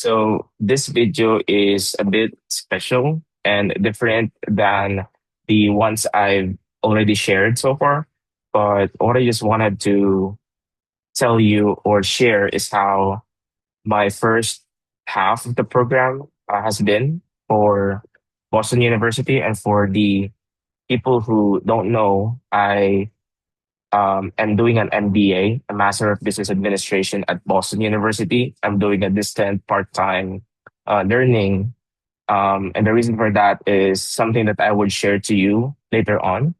So this video is a bit special and different than the ones I've already shared so far. But what I just wanted to tell you or share is how my first half of the program has been for Boston University. And for the people who don't know, I am doing an MBA, a Master of Business Administration at Boston University. I'm doing a distant part-time learning. And the reason for that is something that I would share to you later on.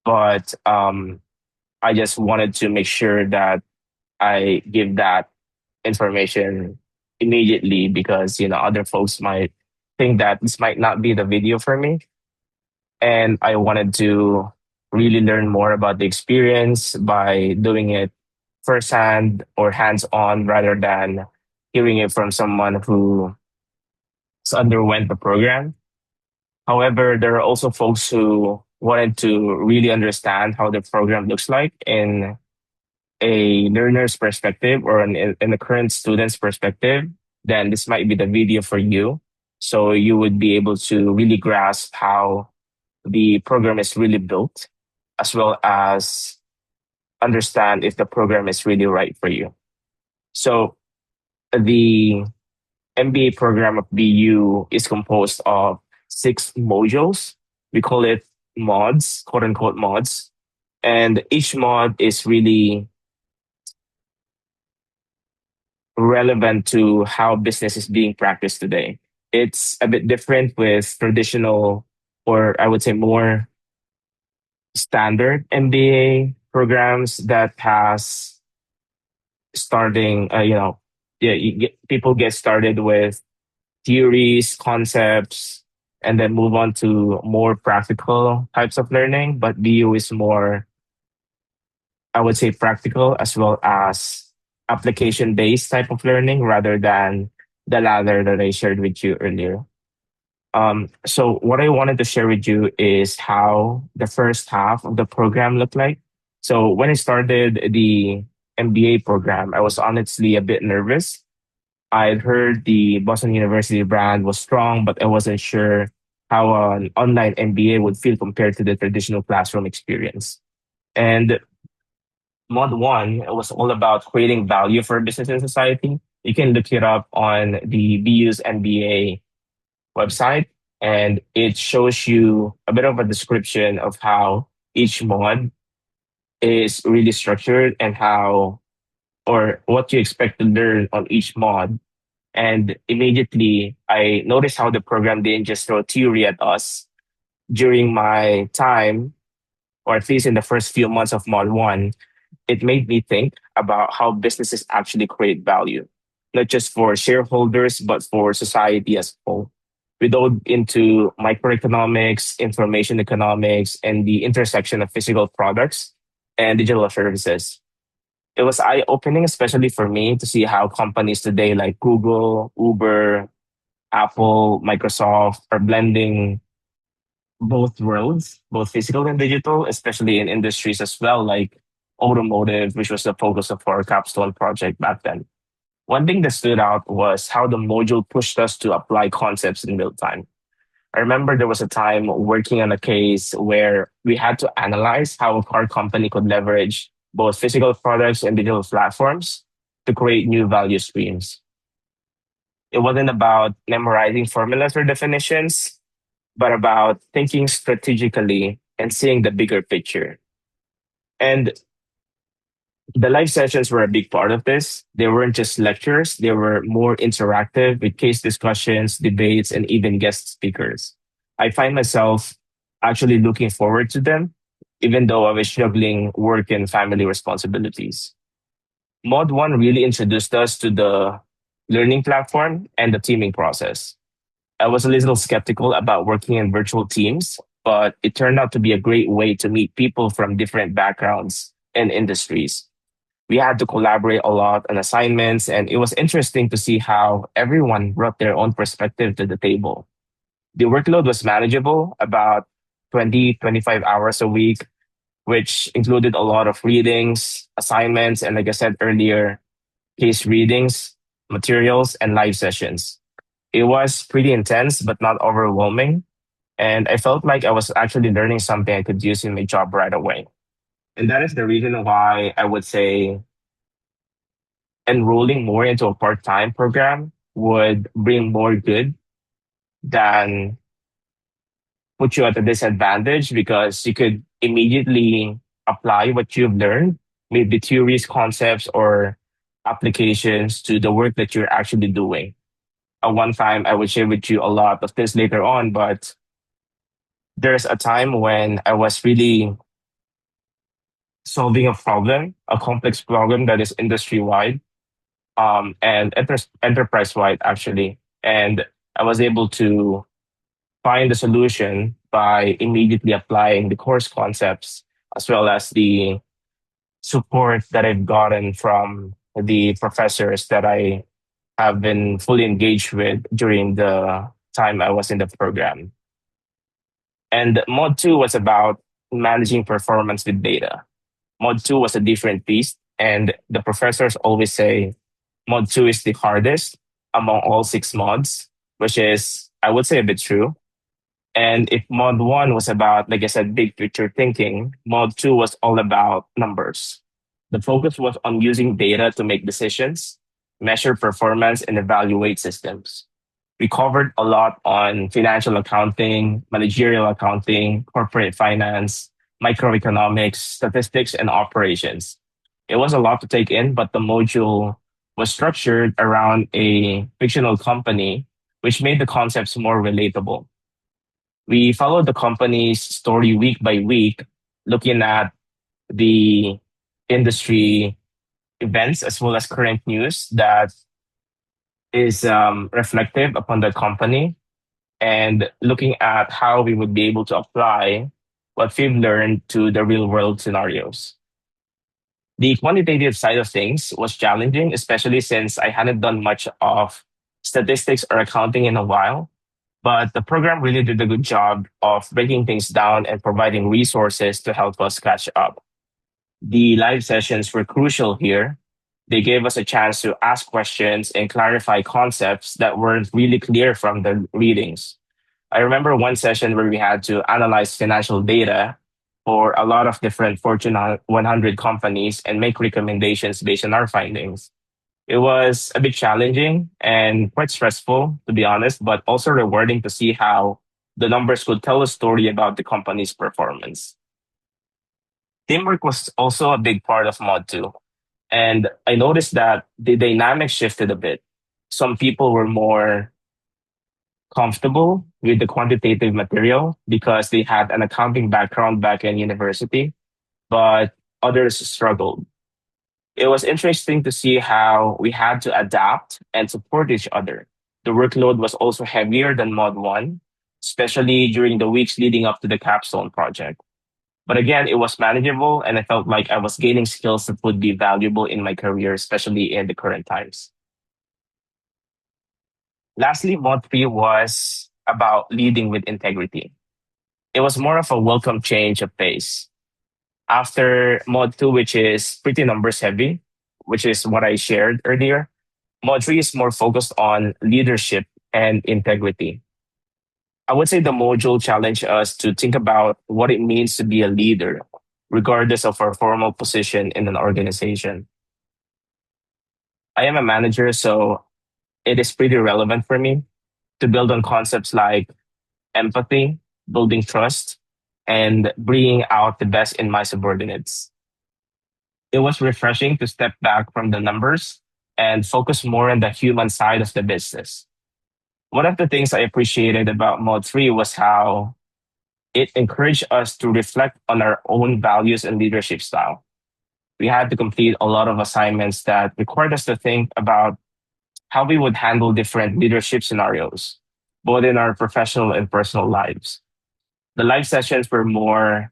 But I just wanted to make sure that I give that information immediately because, other folks might think that this might not be the video for me. And I wanted to really learn more about the experience by doing it firsthand or hands on rather than hearing it from someone who has underwent the program. However, there are also folks who wanted to really understand how the program looks like in a learner's perspective or in a current student's perspective. Then this might be the video for you. So you would be able to really grasp how the program is really built, as well as understand if the program is really right for you. So the MBA program of BU is composed of 6 modules. We call it mods, quote unquote mods. And each mod is really relevant to how business is being practiced today. It's a bit different with traditional, or I would say more standard MBA programs that has starting, people get started with theories, concepts, and then move on to more practical types of learning. But BU is more, I would say, practical as well as application based type of learning rather than the latter that I shared with you earlier. So what I wanted to share with you is how the first half of the program looked like. So when I started the MBA program, I was honestly a bit nervous. I'd heard the Boston University brand was strong, but I wasn't sure how an online MBA would feel compared to the traditional classroom experience. And Mod 1 was all about creating value for business and society. You can look it up on the BU's MBA website, and it shows you a bit of a description of how each mod is really structured and how or what you expect to learn on each mod. And immediately I noticed how the program didn't just throw theory at us. During my time, or at least in the first few months of mod 1, it made me think about how businesses actually create value, not just for shareholders, but for society as a whole. We dove into microeconomics, information economics, and the intersection of physical products and digital services. It was eye opening, especially for me, to see how companies today like Google, Uber, Apple, Microsoft are blending both worlds, both physical and digital, especially in industries as well, like automotive, which was the focus of our capstone project back then. One thing that stood out was how the module pushed us to apply concepts in real time. I remember there was a time working on a case where we had to analyze how a car company could leverage both physical products and digital platforms to create new value streams. It wasn't about memorizing formulas or definitions, but about thinking strategically and seeing the bigger picture. And the live sessions were a big part of this. They weren't just lectures, they were more interactive with case discussions, debates, and even guest speakers. I find myself actually looking forward to them, even though I was juggling work and family responsibilities. Mod 1 really introduced us to the learning platform and the teaming process. I was a little skeptical about working in virtual teams, but it turned out to be a great way to meet people from different backgrounds and industries. We had to collaborate a lot on assignments, and it was interesting to see how everyone brought their own perspective to the table. The workload was manageable, about 20-25 hours a week, which included a lot of readings, assignments, and like I said earlier, case readings. materials, and live sessions. It was pretty intense, but not overwhelming. And I felt like I was actually learning something I could use in my job right away. And that is the reason why I would say enrolling more into a part time program would bring more good than put you at a disadvantage because you could immediately apply what you've learned, maybe theories, concepts, or applications to the work that you're actually doing. At one time, I would share with you a lot of this later on, but there's a time when I was really solving a problem, a complex problem that is industry wide and enterprise wide, actually. And I was able to find the solution by immediately applying the course concepts as well as the support that I've gotten from the professors that I have been fully engaged with during the time I was in the program. And Mod 2 was about managing performance with data. Mod 2 was a different beast, and the professors always say Mod 2 is the hardest among all six mods, which is, I would say, a bit true. And if Mod 1 was about, like I said, big picture thinking, Mod 2 was all about numbers. The focus was on using data to make decisions, measure performance, and evaluate systems. We covered a lot on financial accounting, managerial accounting, corporate finance, microeconomics, statistics, and operations. It was a lot to take in, but the module was structured around a fictional company, which made the concepts more relatable. We followed the company's story week by week, looking at the industry events as well as current news that is reflective upon the company and looking at how we would be able to apply what we've learned to the real world scenarios. The quantitative side of things was challenging, especially since I hadn't done much of statistics or accounting in a while. But the program really did a good job of breaking things down and providing resources to help us catch up. The live sessions were crucial here. They gave us a chance to ask questions and clarify concepts that weren't really clear from the readings. I remember one session where we had to analyze financial data for a lot of different Fortune 100 companies and make recommendations based on our findings. It was a bit challenging and quite stressful, to be honest, but also rewarding to see how the numbers could tell a story about the company's performance. Teamwork was also a big part of Mod 2. And I noticed that the dynamic shifted a bit. Some people were more comfortable with the quantitative material because they had an accounting background back in university, but others struggled. It was interesting to see how we had to adapt and support each other. The workload was also heavier than Mod 1, especially during the weeks leading up to the capstone project. But again, it was manageable and I felt like I was gaining skills that would be valuable in my career, especially in the current times. Lastly, Mod 3 was about leading with integrity. It was more of a welcome change of pace. After Mod 2, which is pretty numbers heavy, which is what I shared earlier, Mod 3 is more focused on leadership and integrity. I would say the module challenged us to think about what it means to be a leader, regardless of our formal position in an organization. I am a manager, so it is pretty relevant for me to build on concepts like empathy, building trust, and bringing out the best in my subordinates. It was refreshing to step back from the numbers and focus more on the human side of the business. One of the things I appreciated about Mod 3 was how it encouraged us to reflect on our own values and leadership style. We had to complete a lot of assignments that required us to think about how we would handle different leadership scenarios, both in our professional and personal lives. The live sessions were more,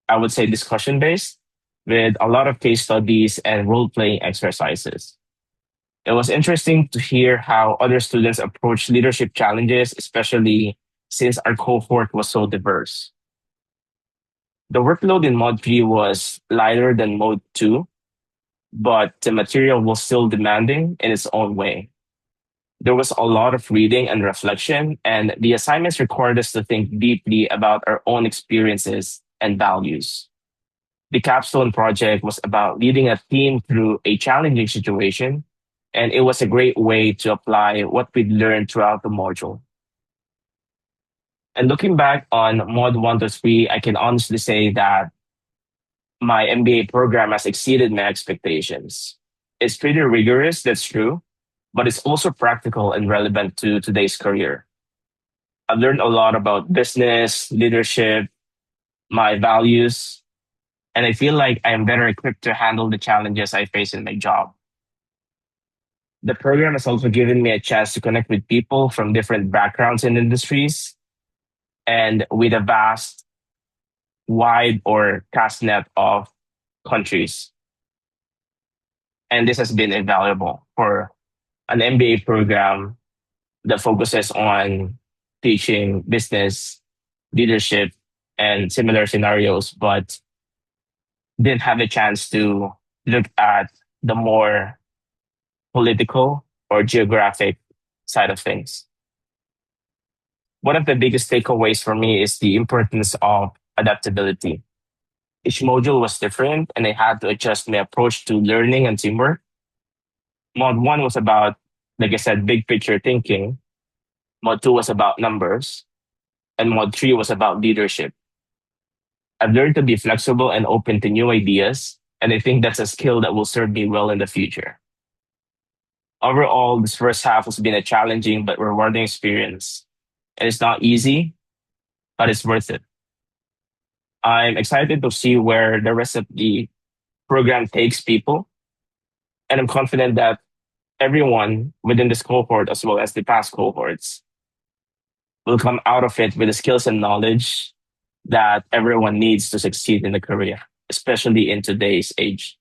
I would say, discussion based with a lot of case studies and role playing exercises. It was interesting to hear how other students approach leadership challenges, especially since our cohort was so diverse. The workload in Mod 3 was lighter than Mod 2, but the material was still demanding in its own way. There was a lot of reading and reflection, and the assignments required us to think deeply about our own experiences and values. The capstone project was about leading a team through a challenging situation, and it was a great way to apply what we'd learned throughout the module. And looking back on Mod 1 to 3, I can honestly say that my MBA program has exceeded my expectations. It's pretty rigorous, that's true, but it's also practical and relevant to today's career. I've learned a lot about business, leadership, my values, and I feel like I am better equipped to handle the challenges I face in my job. The program has also given me a chance to connect with people from different backgrounds and industries and with a vast, wide or cast net of countries. And this has been invaluable for an MBA program that focuses on teaching business, leadership, and similar scenarios, but didn't have a chance to look at the more political or geographic side of things. One of the biggest takeaways for me is the importance of adaptability. Each module was different, and I had to adjust my approach to learning and teamwork. Mod 1 was about, like I said, big picture thinking. Mod 2 was about numbers, and Mod 3 was about leadership. I've learned to be flexible and open to new ideas, and I think that's a skill that will serve me well in the future. Overall, this first half has been a challenging but rewarding experience. And it's not easy, but it's worth it. I'm excited to see where the rest of the program takes people, and I'm confident that everyone within this cohort, as well as the past cohorts, will come out of it with the skills and knowledge that everyone needs to succeed in the career, especially in today's age.